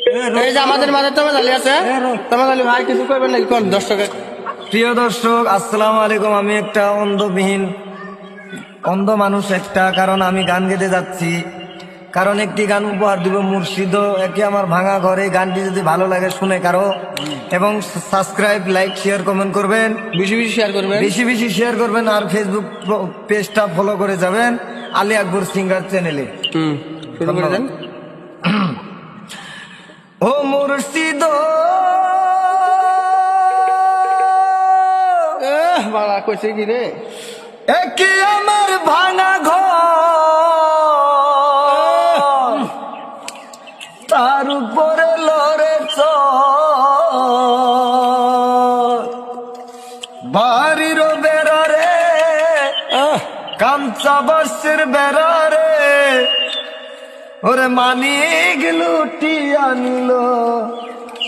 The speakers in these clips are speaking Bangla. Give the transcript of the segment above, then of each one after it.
এই যে আমাদের মাঝে তোমার আলী আছে, তোমার আলী ভাই কিছু করবেন নাকি কোন দর্শকের? প্রিয় দর্শক, আসসালামু আলাইকুম। আমি একটা অন্ধ মানুষ একটা, কারণ আমি গান গেতে যাচ্ছি, কারণ একটি গান উপহার দিব মুর্শিদ। একে আমার ভাঙা ঘরে গানটি যদি ভালো লাগে শুনে কারো, এবং সাবস্ক্রাইব, লাইক, শেয়ার, কমেন্ট করবেন, বেশি বেশি শেয়ার করবেন, বেশি বেশি শেয়ার করবেন, আর ফেসবুক পেজটা ফলো করে যাবেন আলী আকবর সিঙ্গার চ্যানেলে। শুরু করে দেন। ও মুর্শিদ বাবা কইছে কি রে, একে আমার ভাঙা ঘর, তার উপরে লড়ে বাড়ির বেড়ারে, কাঞ্চা বাসের বেড়ারে, ওরে মানিক লুটিয়া নিল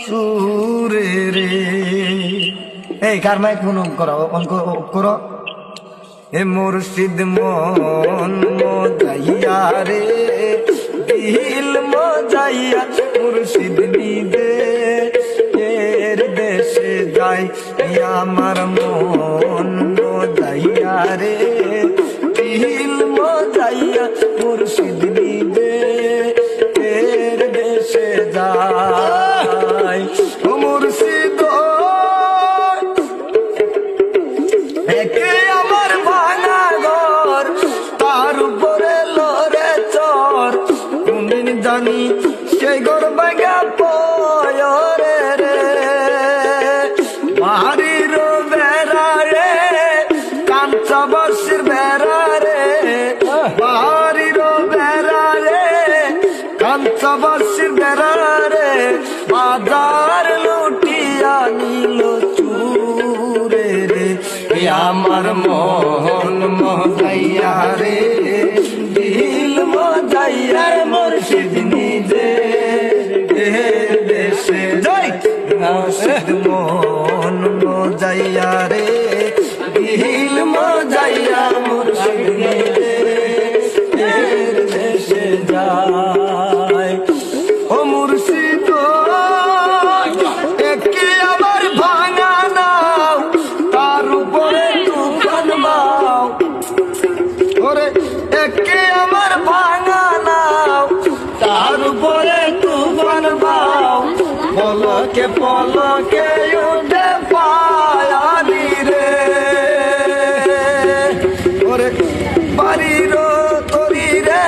সুরে রে। এই কার মাইক ফোন করো। এ মুর্শিদ মন মজাইয়া রে, দিল মজাইয়া, মুর্শিদ নিদে এর দেশে যাই, আমার মন মজাইয়া রে, দিল মজাইয়া, মুর্শিদ নিদে এর দেশে যাই। ও মুর্শিদ একে আমার ভাঙা ঘর, তার উপরে লড়ে চর, কোনদিন জানি সেই ঘর ভাঙা পয়রে রে। বাড়ির বেড়া রে, কাঞ্চা বাসের বেড়া রে, বাড়ির বেড়া রে, কাঞ্চা বাসের বেড়া রে, বাজার লুটিয়া নিল চুরে রে। আমার মন মজাইয়া রে, দিল মজাইয়া, মুর্শিদ নিজে দেশে যাই, মুর্শিদ মন মজাইয়া রে, দিল মজাইয়া, মুর্শিদ নিজে দেশে যায়। ও মুর্শিদ একে আমার ভাঙা নাও, তার উপরে তুফান বাও, ওরে একে আমার ভাঙা নাও, তার উপরে তুফান বাও, পলকে পলকে উঠে পায়ালি রে। ওরে বাড়ির তরি রে,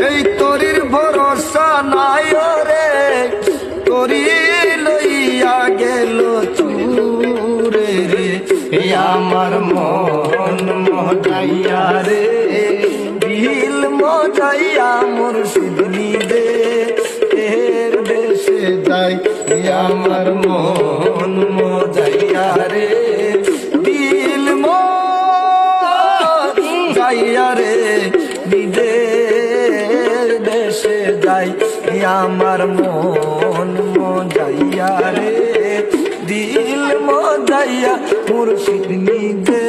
এই তরির ভরসা নাই রে, তরি লইয়া গেল চুরে রে। আমার মন মজাইয়া রে, দিল মজাইয়া, মুর্শিদ নিদে এর দেশে যাই, আমার মন মজাইয়া রে, দিল মজাইয়া রে, নিজের দেশে যাই, আমার মন মজাইয়া রে, দিল মজাইয়া, মুর্শিদ নিজে